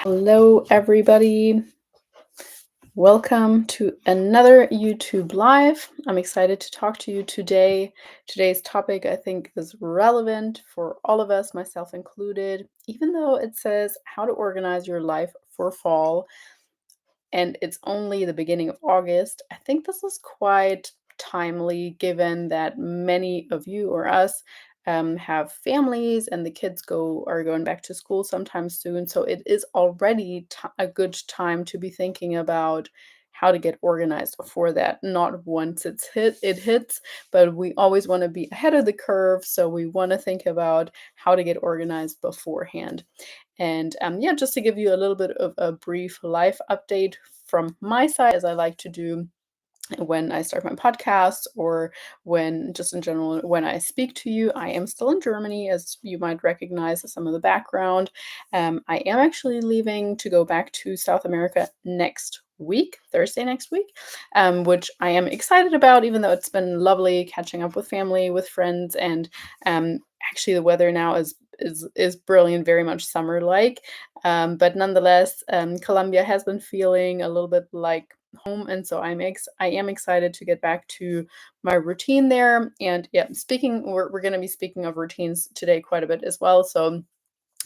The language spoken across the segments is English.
Hello, everybody. Welcome to another YouTube Live. I'm excited to talk to you today. Today's topic, I think, is relevant for all of us, myself included, even though it says how to organize your life for fall and it's only the beginning of August. I think this is quite timely given that many of you or us have families and the kids are going back to school sometime soon. So it is already a good time to be thinking about how to get organized for that. Not once it hits, but we always want to be ahead of the curve. So we want to think about how to get organized beforehand. And yeah, just to give you a little bit of a brief life update from my side, as I like to do when I start my podcast or when just in general when I speak to you. I am still in Germany, as you might recognize some of the background. I am actually leaving to go back to South America next week, Thursday next week, which I am excited about, even though it's been lovely catching up with family, with friends, and actually the weather now is brilliant, very much summer-like. But nonetheless, Colombia has been feeling a little bit like home, and so I am excited to get back to my routine there. And yeah, we're going to be speaking of routines today quite a bit as well. So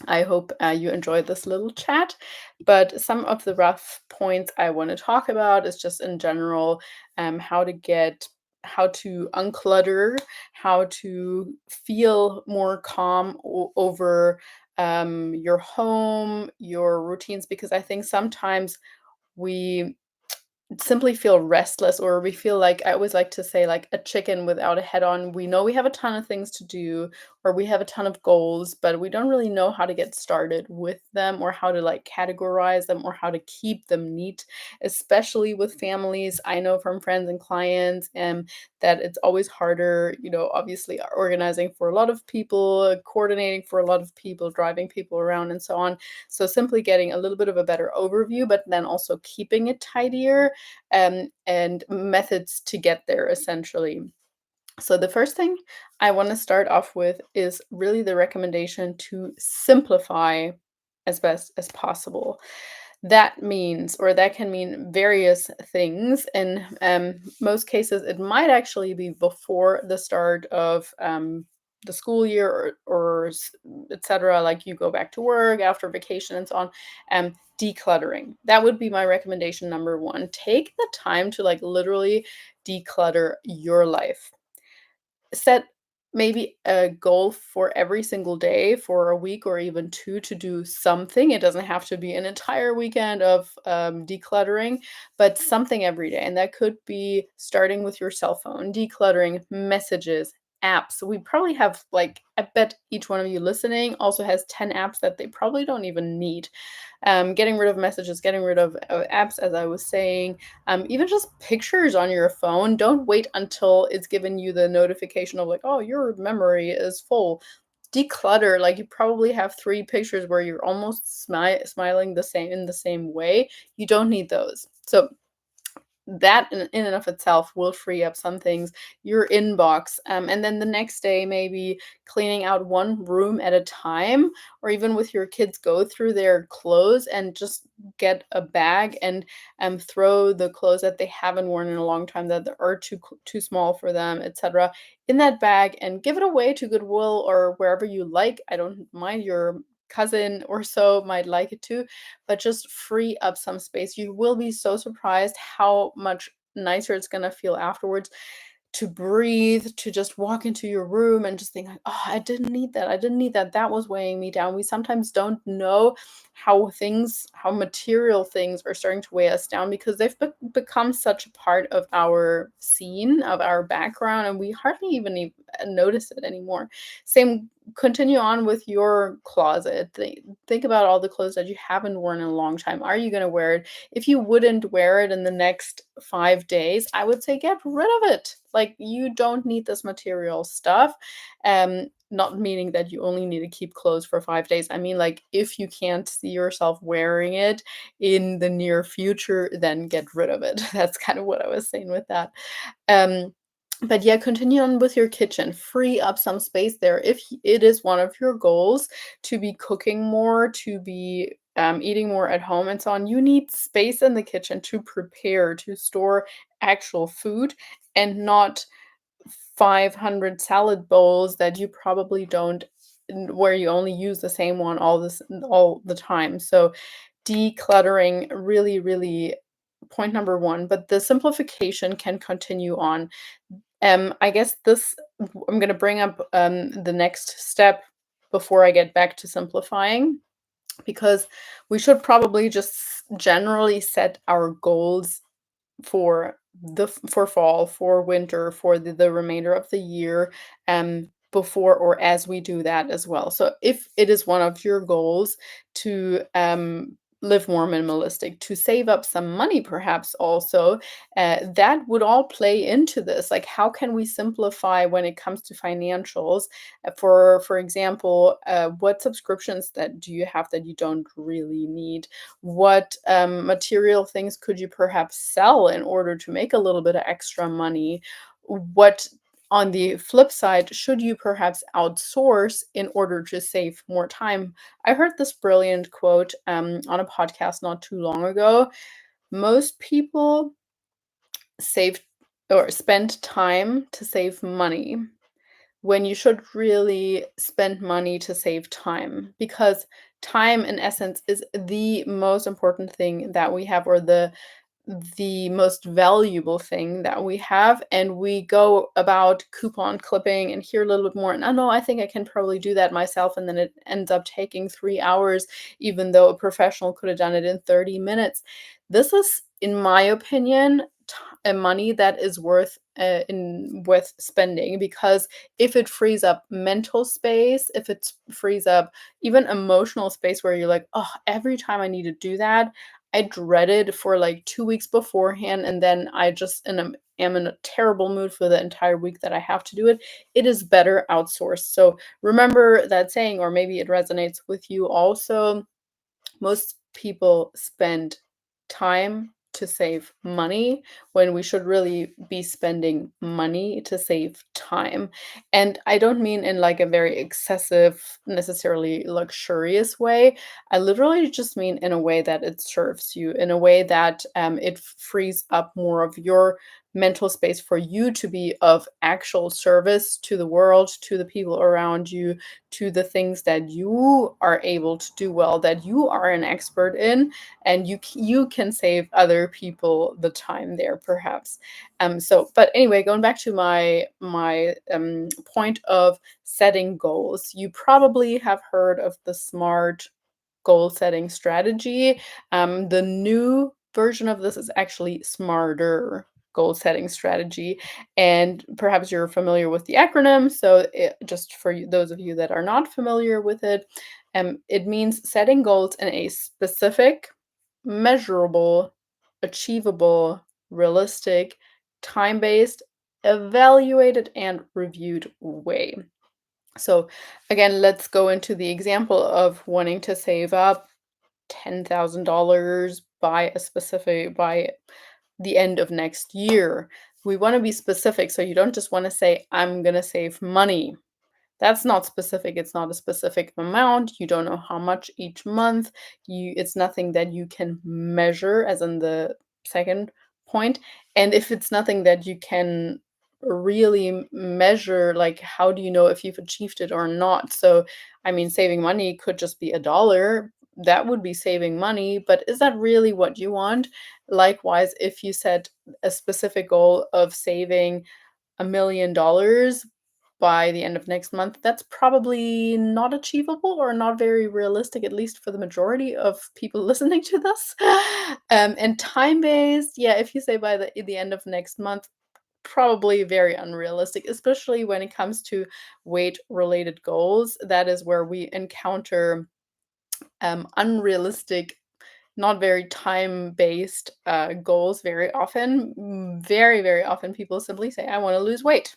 I hope you enjoyed this little chat. But some of the rough points I want to talk about is just in general how to unclutter, how to feel more calm over your home, your routines, because I think sometimes we simply feel restless, or we feel like, I always like to say, like a chicken without a head on. We know we have a ton of things to do, or we have a ton of goals, but we don't really know how to get started with them, or how to like categorize them, or how to keep them neat, especially with families. I know from friends and clients that it's always harder, obviously organizing for a lot of people, coordinating for a lot of people, driving people around, and so on. So simply getting a little bit of a better overview, but then also keeping it tidier, and methods to get there, essentially. So the first thing I want to start off with is really the recommendation to simplify as best as possible. That means, or that can mean various things. In most cases, it might actually be before the start of the school year, or etc. Like you go back to work after vacation and so on. Decluttering. That would be my recommendation number one. Take the time to like literally declutter your life. Set maybe a goal for every single day for a week or even two to do something. It doesn't have to be an entire weekend of decluttering, but something every day. And that could be starting with your cell phone, decluttering messages, apps. We probably have, like, I bet each one of you listening also has 10 apps that they probably don't even need. Getting rid of messages, getting rid of apps, as I was saying, even just pictures on your phone. Don't wait until it's given you the notification of like, oh, your memory is full. Declutter. Like, you probably have 3 pictures where you're almost smiling in the same way. You don't need those. So that in and of itself will free up some things, your inbox, and then the next day maybe cleaning out one room at a time, or even with your kids, go through their clothes and just get a bag and throw the clothes that they haven't worn in a long time, that are too small for them, etc., in that bag, and give it away to Goodwill or wherever you like. I don't mind, your cousin or so might like it too, but just free up some space. You will be so surprised how much nicer it's going to feel afterwards to breathe, to just walk into your room and just think like, oh, I didn't need that. I didn't need that. That was weighing me down. We sometimes don't know how material things are starting to weigh us down, because they've become such a part of our scene, of our background, and we hardly even notice it anymore. Same, continue on with your closet. Think about all the clothes that you haven't worn in a long time. Are you going to wear it? If you wouldn't wear it in the next 5 days, I would say get rid of it. Like, you don't need this material stuff. Not meaning that you only need to keep clothes for 5 days. I mean, like, if you can't see yourself wearing it in the near future, then get rid of it. That's kind of what I was saying with that. Um, but yeah, continue on with your kitchen. Free up some space there. If it is one of your goals to be cooking more, to be eating more at home and so on, you need space in the kitchen to prepare, to store actual food and not 500 salad bowls that you probably don't where you only use the same one all the time. So decluttering really, really point number 1, but the simplification can continue on. I guess I'm gonna bring up, the next step before I get back to simplifying, because we should probably just generally set our goals for fall, for winter, for the remainder of the year, before or as we do that as well. So if it is one of your goals to live more minimalistic, to save up some money perhaps also, that would all play into this. Like, how can we simplify when it comes to financials? For example, what subscriptions that do you have that you don't really need? What material things could you perhaps sell in order to make a little bit of extra money? What, on the flip side, should you perhaps outsource in order to save more time? I heard this brilliant quote on a podcast not too long ago. Most people save or spend time to save money when you should really spend money to save time, because time in essence is the most important thing that we have, or the most valuable thing that we have, and we go about coupon clipping and hear a little bit more, and, "Oh, no, I think I can probably do that myself," and then it ends up taking 3 hours, even though a professional could have done it in 30 minutes. This is, in my opinion, money that is worth spending, because if it frees up mental space, if it frees up even emotional space where you're like, "Oh, every time I need to do that, I dread it for like 2 weeks beforehand, and then I just am in a terrible mood for the entire week that I have to do it." It is better outsourced. So remember that saying, or maybe it resonates with you also. Most people spend time to save money when we should really be spending money to save time. And I don't mean in like a very excessive, necessarily luxurious way. I literally just mean in a way that it serves you, in a way that it frees up more of your mental space for you to be of actual service to the world, to the people around you, to the things that you are able to do well, that you are an expert in, and you can save other people the time there perhaps. But anyway, going back to my point of setting goals, you probably have heard of the SMART goal setting strategy. The new version of this is actually smarter goal setting strategy. And perhaps you're familiar with the acronym. So, just for those of you that are not familiar with it means setting goals in a specific, measurable, achievable, realistic, time based, evaluated, and reviewed way. So again, let's go into the example of wanting to save up $10,000 by the end of next year. We want to be specific, so you don't just want to say, "I'm going to save money." That's not specific. It's not a specific amount. You don't know how much each month. It's nothing that you can measure, as in the second point. And if it's nothing that you can really measure, like, how do you know if you've achieved it or not? So, I mean, saving money could just be $1. That would be saving money, but is that really what you want? Likewise, if you set a specific goal of saving $1,000,000 by the end of next month, that's probably not achievable or not very realistic, at least for the majority of people listening to this. And time-based, yeah, if you say by the end of next month, probably very unrealistic, especially when it comes to weight-related goals. That is where we encounter unrealistic, not very time-based goals very often. Very, very often people simply say, "I want to lose weight."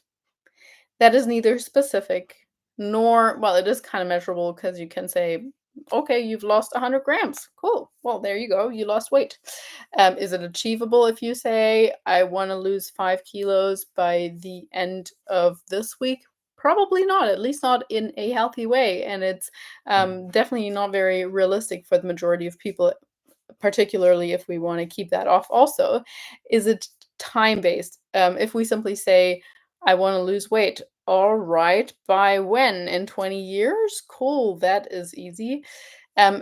That is neither specific nor, well, it is kind of measurable because you can say, "Okay, you've lost 100 grams. Cool. Well, there you go. You lost weight." Is it achievable if you say, "I want to lose 5 kilos by the end of this week"? Probably not, at least not in a healthy way. And it's definitely not very realistic for the majority of people, particularly if we want to keep that off. Also, is it time based? If we simply say, I want to lose weight, all right, by when? In 20 years? Cool, that is easy.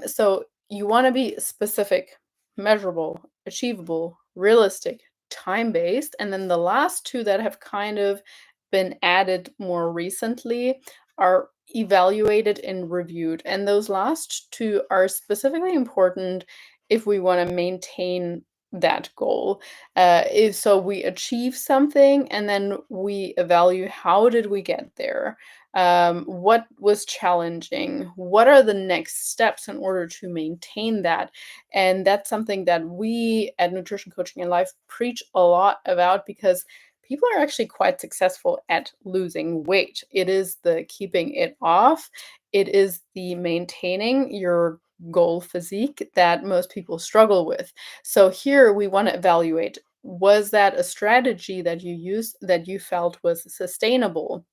So you want to be specific, measurable, achievable, realistic, time based. And then the last two that have kind of been added more recently are evaluated and reviewed. And those last two are specifically important if we want to maintain that goal. If so, we achieve something and then we evaluate how did we get there? What was challenging? What are the next steps in order to maintain that? And that's something that we at Nutrition Coaching and Life preach a lot about because people are actually quite successful at losing weight. It is the keeping it off, it is the maintaining your goal physique that most people struggle with. So here we want to evaluate, was that a strategy that you used that you felt was sustainable?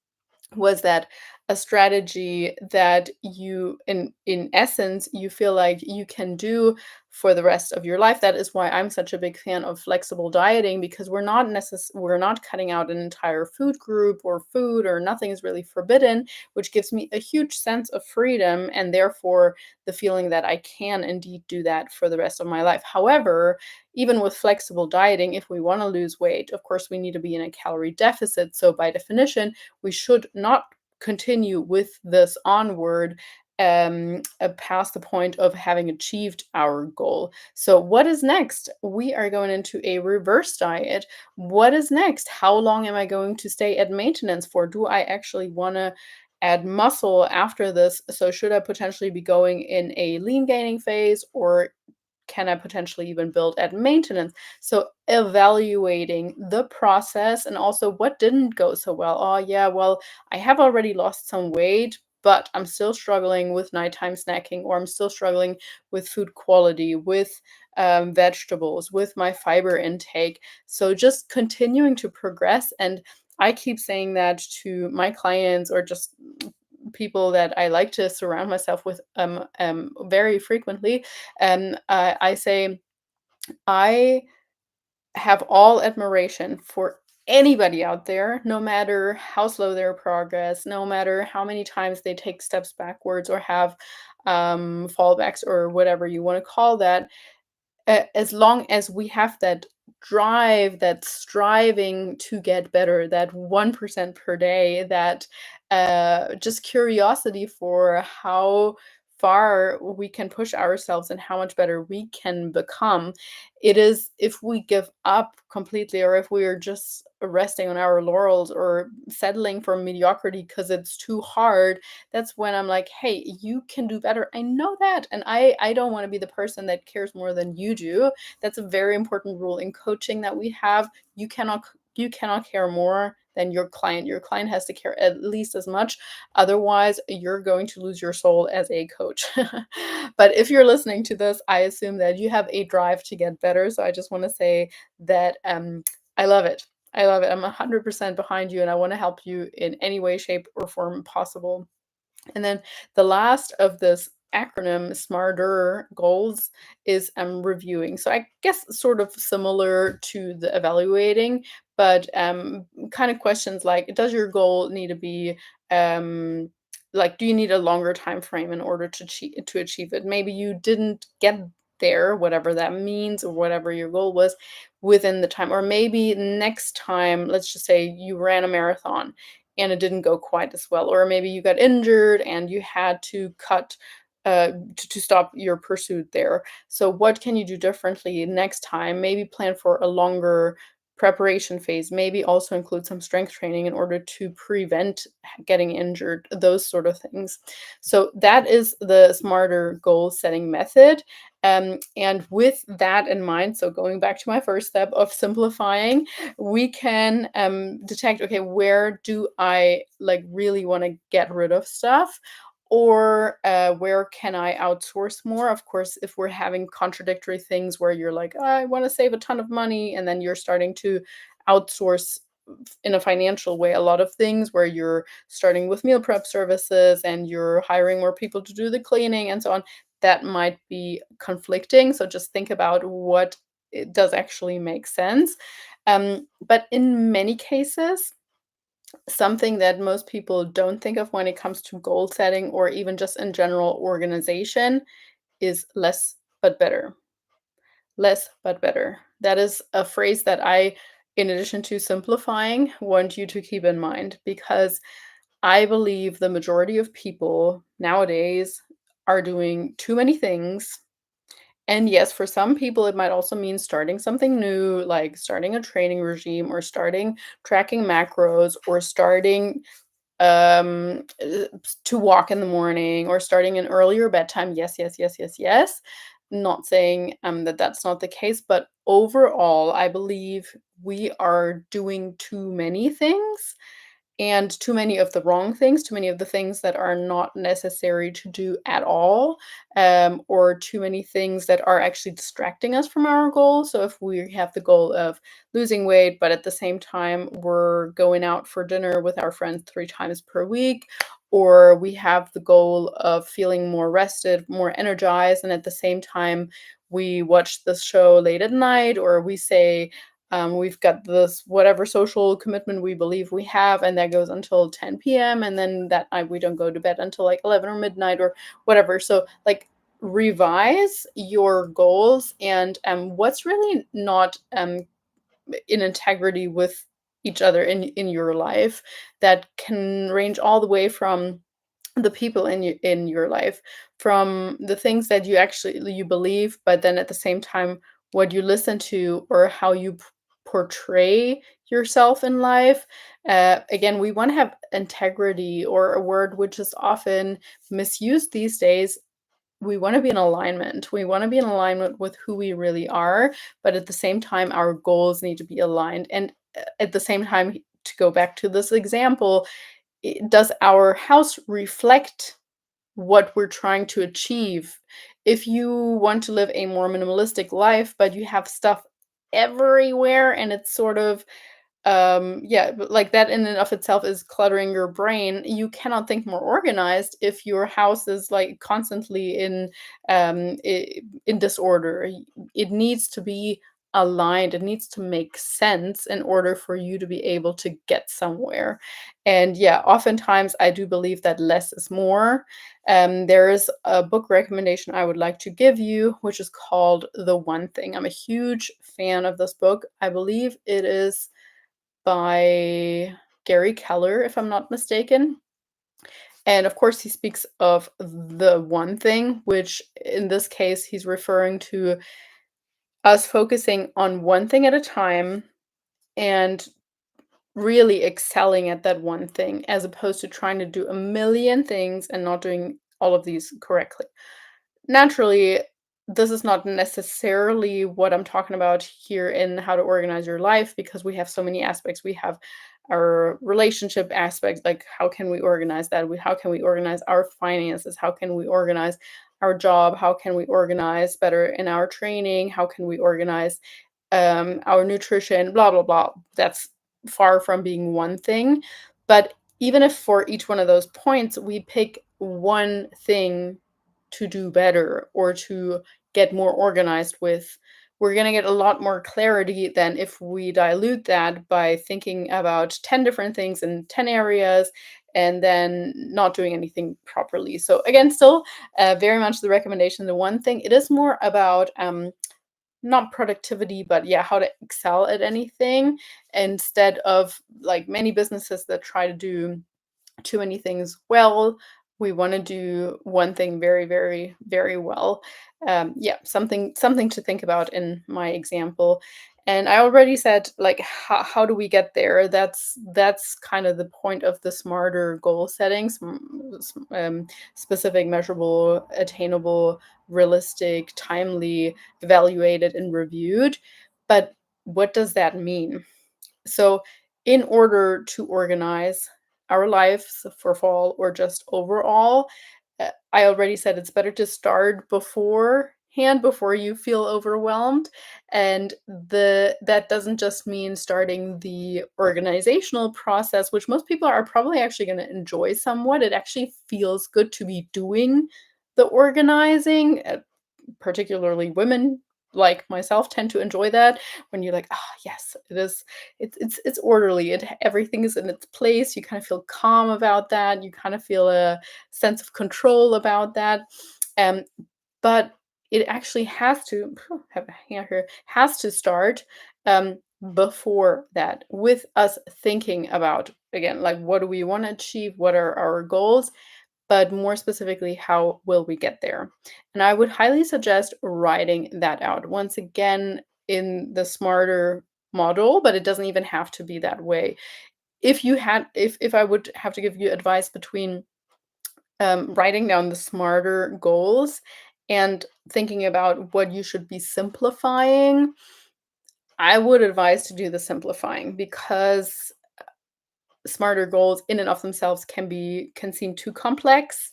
Was that a strategy that you in essence you feel like you can do for the rest of your life? That is why I'm such a big fan of flexible dieting, because we're not cutting out an entire food group or food, or nothing is really forbidden, which gives me a huge sense of freedom and therefore the feeling that I can indeed do that for the rest of my life. However, even with flexible dieting, if we want to lose weight, of course we need to be in a calorie deficit. So by definition, we should not continue with this onward past the point of having achieved our goal. So, what is next? We are going into a reverse diet. What is next? How long am I going to stay at maintenance for? Do I actually want to add muscle after this? So, should I potentially be going in a lean gaining phase, or can I potentially even build at maintenance? So evaluating the process and also what didn't go so well. Oh yeah, well, I have already lost some weight, but I'm still struggling with nighttime snacking, or I'm still struggling with food quality, with vegetables, with my fiber intake. So just continuing to progress. And I keep saying that to my clients, or just people that I like to surround myself with very frequently. I say I have all admiration for anybody out there, no matter how slow their progress, no matter how many times they take steps backwards or have fallbacks or whatever you want to call that. As long as we have that drive, that striving to get better, that 1% per day, that just curiosity for how far we can push ourselves and how much better we can become. It is if we give up completely, or if we are just resting on our laurels or settling for mediocrity because it's too hard, that's when I'm like, hey, you can do better. I know that. And I don't want to be the person that cares more than you do. That's a very important rule in coaching that we have. You cannot care more than your client. Your client has to care at least as much. Otherwise, you're going to lose your soul as a coach. But if you're listening to this, I assume that you have a drive to get better. So I just want to say that I love it. I love it. I'm 100% behind you, and I want to help you in any way, shape, or form possible. And then the last of this acronym, SMARTER goals, is reviewing. So I guess sort of similar to the evaluating, but kind of questions like, does your goal need to be like, do you need a longer time frame in order to achieve it? Maybe you didn't get there, whatever that means, or whatever your goal was within the time. Or maybe next time, let's just say you ran a marathon and it didn't go quite as well, or maybe you got injured and you had to cut to stop your pursuit there. So what can you do differently next time? Maybe plan for a longer preparation phase, maybe also include some strength training in order to prevent getting injured, those sort of things. So that is the smarter goal setting method. And with that in mind, so going back to my first step of simplifying, we can detect, okay, where do I like really want to get rid of stuff, or where can I outsource more? Of course, if we're having contradictory things where you're like, "Oh, I want to save a ton of money," and then you're starting to outsource in a financial way, a lot of things where you're starting with meal prep services and you're hiring more people to do the cleaning and so on, that might be conflicting. So just think about what it does actually make sense. But in many cases, something that most people don't think of when it comes to goal setting or even just in general organization is less but better. Less but better. That is a phrase that I, in addition to simplifying, want you to keep in mind because I believe the majority of people nowadays are doing too many things. And yes, for some people, it might also mean starting something new, like starting a training regime or starting tracking macros or starting to walk in the morning or starting an earlier bedtime. Yes, yes, yes, yes, yes. Not saying that that's not the case, but overall, I believe we are doing too many things and too many of the wrong things, too many of the things that are not necessary to do at all, or too many things that are actually distracting us from our goal. So if we have the goal of losing weight, but at the same time we're going out for dinner with our friends 3 times per week, or we have the goal of feeling more rested, more energized, and at the same time we watch this show late at night, or we say, we've got this whatever social commitment we believe we have, and that goes until 10 p.m. And then that night we don't go to bed until like 11 or midnight or whatever. So, like, revise your goals and what's really not in integrity with each other in your life that can range all the way from the people in your life, from the things that you believe, but then at the same time, what you listen to or how you portray yourself in life. Again, we want to have integrity, or a word which is often misused these days. We want to be in alignment. We want to be in alignment with who we really are, but at the same time, our goals need to be aligned. And at the same time, to go back to this example, does our house reflect what we're trying to achieve? If you want to live a more minimalistic life, but you have stuff everywhere and it's sort of yeah, but like that in and of itself is cluttering your brain. You cannot think more organized if your house is like constantly in disorder. It needs to be aligned. It needs to make sense in order for you to be able to get somewhere. And yeah, oftentimes I do believe that less is more. There is a book recommendation I would like to give you, which is called The One Thing. I'm a huge fan of this book. I believe it is by Gary Keller, if I'm not mistaken. And of course, he speaks of the one thing, which in this case, he's referring to us focusing on one thing at a time and really excelling at that one thing, as opposed to trying to do a million things and not doing all of these correctly. Naturally, this is not necessarily what I'm talking about here in how to organize your life, because we have so many aspects. We have our relationship aspects, like how can we organize that? How can we organize our finances? How can we organize our job? How can we organize better in our training? How can we organize our nutrition? Blah, blah, blah. That's far from being one thing. But even if for each one of those points, we pick one thing to do better or to get more organized with, we're going to get a lot more clarity than if we dilute that by thinking about 10 different things in 10 areas and then not doing anything properly. So again, still very much the recommendation. The one thing, it is more about not productivity, but yeah, how to excel at anything, instead of like many businesses that try to do too many things well. We want to do one thing very, very, very well. Yeah, something to think about in my example. And I already said, like, how do we get there? That's kind of the point of the smarter goal settings, specific, measurable, attainable, realistic, timely, evaluated, and reviewed. But what does that mean? So, in order to organize our lives for fall or just overall, I already said it's better to start beforehand hand before you feel overwhelmed. And that doesn't just mean starting the organizational process, which most people are probably actually going to enjoy somewhat. It actually feels good to be doing the organizing. Particularly women like myself tend to enjoy that when you're like, "Ah, yes, it is it's orderly, everything is in its place." You kind of feel calm about that. You kind of feel a sense of control about that. Um, but it actually has to have a hand here, has to start before that, with us thinking about, again, like, what do we want to achieve? What are our goals? But more specifically, how will we get there? And I would highly suggest writing that out. Once again, in the smarter model, but it doesn't even have to be that way. If I would have to give you advice between writing down the smarter goals and thinking about what you should be simplifying, I would advise to do the simplifying, because smarter goals in and of themselves can seem too complex.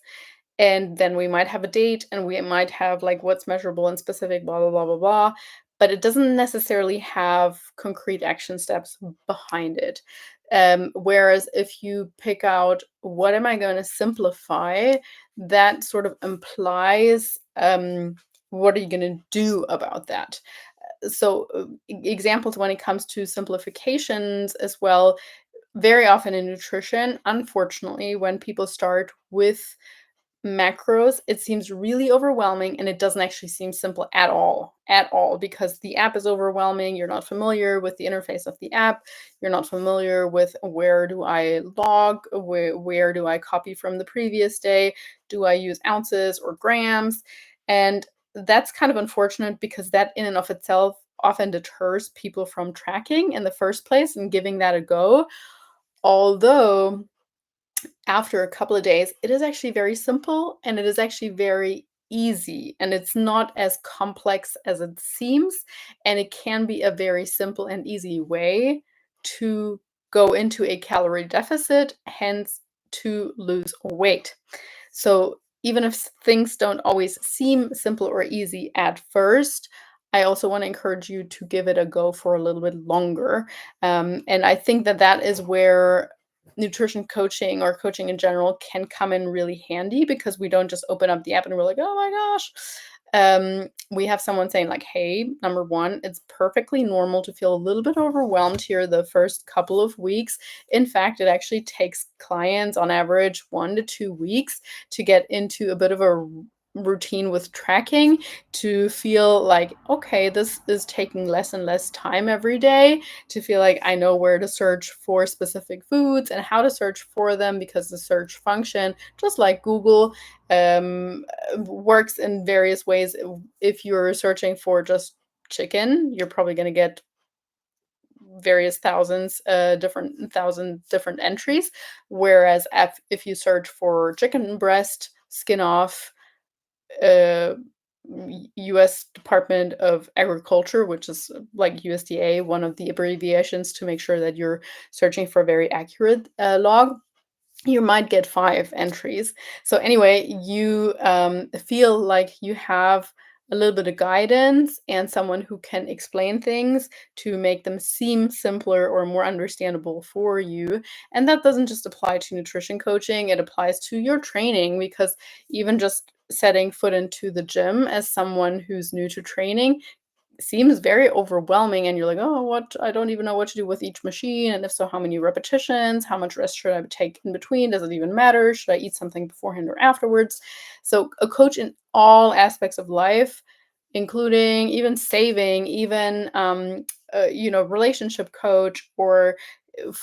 And then we might have a date, and we might have, like, what's measurable and specific, blah blah blah blah blah, but it doesn't necessarily have concrete action steps behind it. Whereas if you pick out, what am I going to simplify, that sort of implies, what are you going to do about that. So examples when it comes to simplifications as well, very often in nutrition, unfortunately, when people start with macros, it seems really overwhelming, and it doesn't actually seem simple at all, because the app is overwhelming. You're not familiar with the interface of the app. You're not familiar with, where do I log? Where do I copy from the previous day? Do I use ounces or grams? And that's kind of unfortunate, because that in and of itself often deters people from tracking in the first place and giving that a go. Although after a couple of days, it is actually very simple, and it is actually very easy, and it's not as complex as it seems, and it can be a very simple and easy way to go into a calorie deficit, hence to lose weight. So even if things don't always seem simple or easy at first, I also want to encourage you to give it a go for a little bit longer. And I think that that is where nutrition coaching, or coaching in general, can come in really handy, because we don't just open up the app and we're like, oh my gosh. We have someone saying, like, hey, number one, it's perfectly normal to feel a little bit overwhelmed here the first couple of weeks. In fact, it actually takes clients on average 1 to 2 weeks to get into a bit of a routine with tracking, to feel like, okay, this is taking less and less time every day, to feel like I know where to search for specific foods and how to search for them, because the search function, just like Google, works in various ways. If you're searching for just chicken, you're probably going to get various thousand different entries. Whereas if you search for chicken breast, skin off, uh, US Department of Agriculture, which is like USDA, one of the abbreviations to make sure that you're searching for a very accurate log, you might get 5 entries. So anyway, you feel like you have a little bit of guidance and someone who can explain things to make them seem simpler or more understandable for you. And that doesn't just apply to nutrition coaching, it applies to your training, because even just setting foot into the gym as someone who's new to training seems very overwhelming, and you're like, oh, what, I don't even know what to do with each machine, and if so, how many repetitions, how much rest should I take in between, does it even matter, should I eat something beforehand or afterwards? So a coach in all aspects of life, including even saving, even relationship coach, or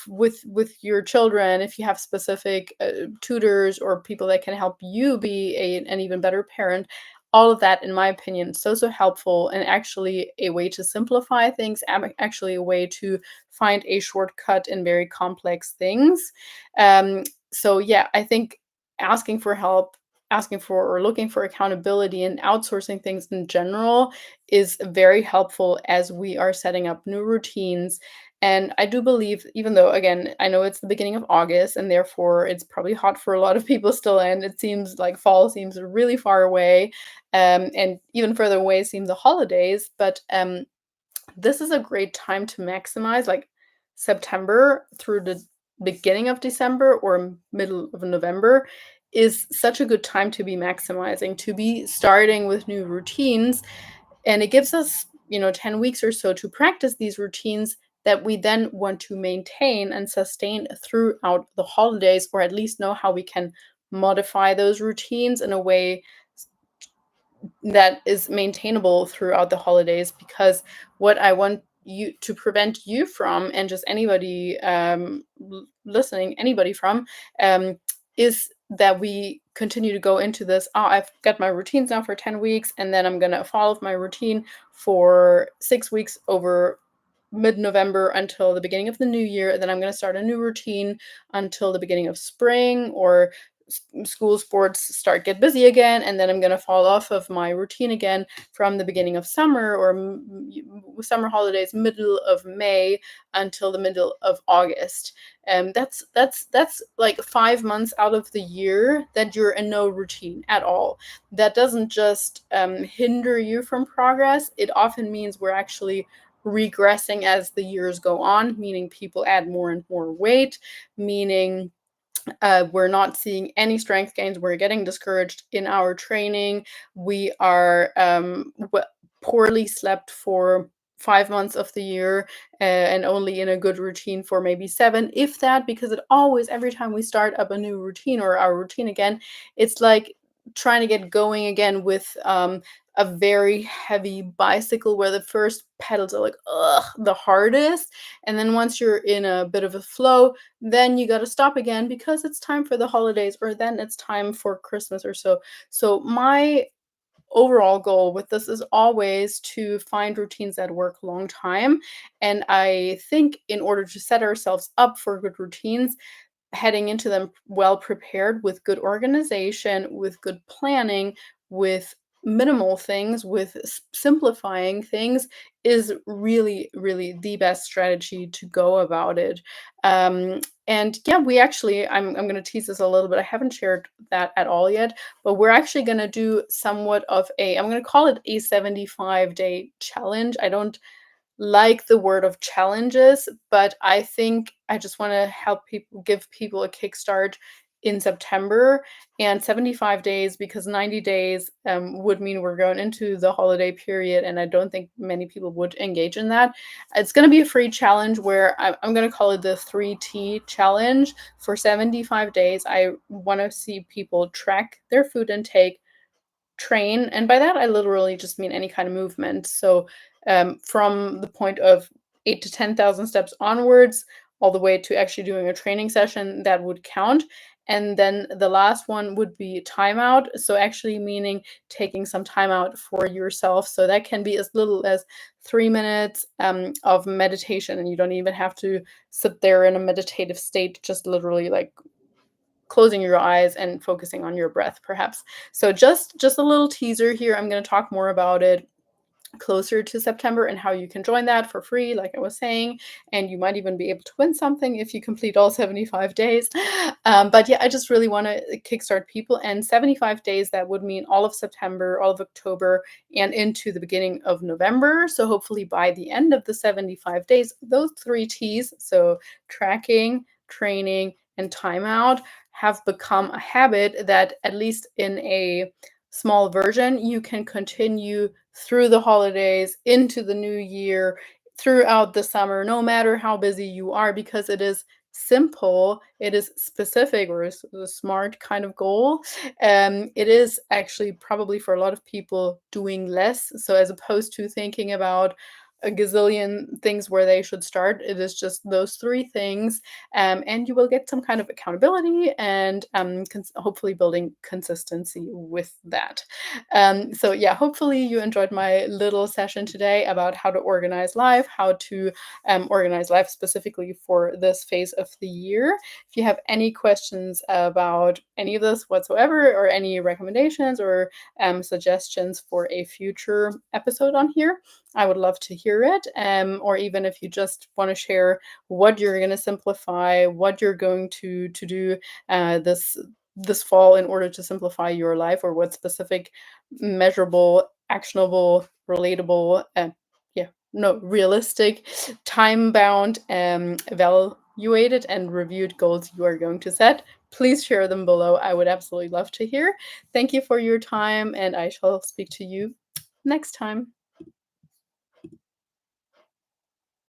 with your children, if you have specific tutors or people that can help you be an even better parent, all of that, in my opinion, so helpful, and actually a way to simplify things, actually a way to find a shortcut in very complex things. So yeah, I think asking for help, asking for or looking for accountability, and outsourcing things in general is very helpful as we are setting up new routines And I do believe, even though, again, I know it's the beginning of August and therefore it's probably hot for a lot of people still, and it seems like fall seems really far away, and even further away seems the holidays. But this is a great time to maximize, like September through the beginning of December or middle of November is such a good time to be maximizing, to be starting with new routines. And it gives us, 10 weeks or so to practice these routines that we then want to maintain and sustain throughout the holidays, or at least know how we can modify those routines in a way that is maintainable throughout the holidays. Because what I want you to prevent you from, and just anybody listening, anybody from, is that we continue to go into this. Oh, I've got my routines now for 10 weeks, and then I'm going to follow my routine for 6 weeks over mid-November until the beginning of the new year. Then I'm going to start a new routine until the beginning of spring, or school sports get busy again, and then I'm going to fall off of my routine again from the beginning of summer, or summer holidays, middle of May until the middle of August. That's like 5 months out of the year that you're in no routine at all. That doesn't just hinder you from progress. It often means we're actually regressing as the years go on, meaning people add more and more weight, meaning we're not seeing any strength gains. We're getting discouraged in our training. We are poorly slept for 5 months of the year, and only in a good routine for maybe 7, if that, because it always, every time we start up a new routine or our routine again, it's like trying to get going again with a very heavy bicycle, where the first pedals are like, ugh, the hardest. And then once you're in a bit of a flow, then you got to stop again because it's time for the holidays, or then it's time for Christmas or so. So my overall goal with this is always to find routines that work long time. And I think in order to set ourselves up for good routines, heading into them well prepared, with good organization, with good planning, with minimal things, with simplifying things, is really, really the best strategy to go about it. And yeah, I'm going to tease this a little bit. I haven't shared that at all yet, but we're actually going to do somewhat of I'm going to call it a 75-day challenge. I don't like the word of challenges, but I think I just want to help people, give people a kickstart in September, and 75 days, because 90 days would mean we're going into the holiday period, and I don't think many people would engage in that. It's going to be a free challenge where I'm going to call it the 3T challenge. For 75 days, I want to see people track their food intake, train, and by that I literally just mean any kind of movement. So from the point of 8 to 10,000 steps onwards, all the way to actually doing a training session, that would count. And then the last one would be timeout. So actually meaning taking some time out for yourself. So that can be as little as 3 minutes of meditation, and you don't even have to sit there in a meditative state, just literally like closing your eyes and focusing on your breath, perhaps. So just a little teaser here. I'm going to talk more about it closer to September and how you can join that for free, like I was saying. And you might even be able to win something if you complete all 75 days. But yeah, I just really want to kickstart people. And 75 days, that would mean all of September, all of October, and into the beginning of November. So hopefully by the end of the 75 days, those 3 T's, so tracking, training, and timeout, have become a habit that, at least in a small version, you can continue through the holidays, into the new year, throughout the summer, no matter how busy you are, because it is simple, it is specific, or is a smart kind of goal. It is actually probably for a lot of people doing less. So as opposed to thinking about a gazillion things where they should start, it is just those 3 things, and you will get some kind of accountability, and hopefully building consistency with that. So yeah, hopefully you enjoyed my little session today about how to organize life, how to organize life specifically for this phase of the year. If you have any questions about any of this whatsoever, or any recommendations or suggestions for a future episode on here, I would love to hear hear it, or even if you just want to share what you're going to simplify, what you're going to do this fall in order to simplify your life, or what specific measurable, actionable, relatable, yeah, no, realistic, time bound, evaluated and reviewed goals you are going to set. Please share them below. I would absolutely love to hear. Thank you for your time, and I shall speak to you next time.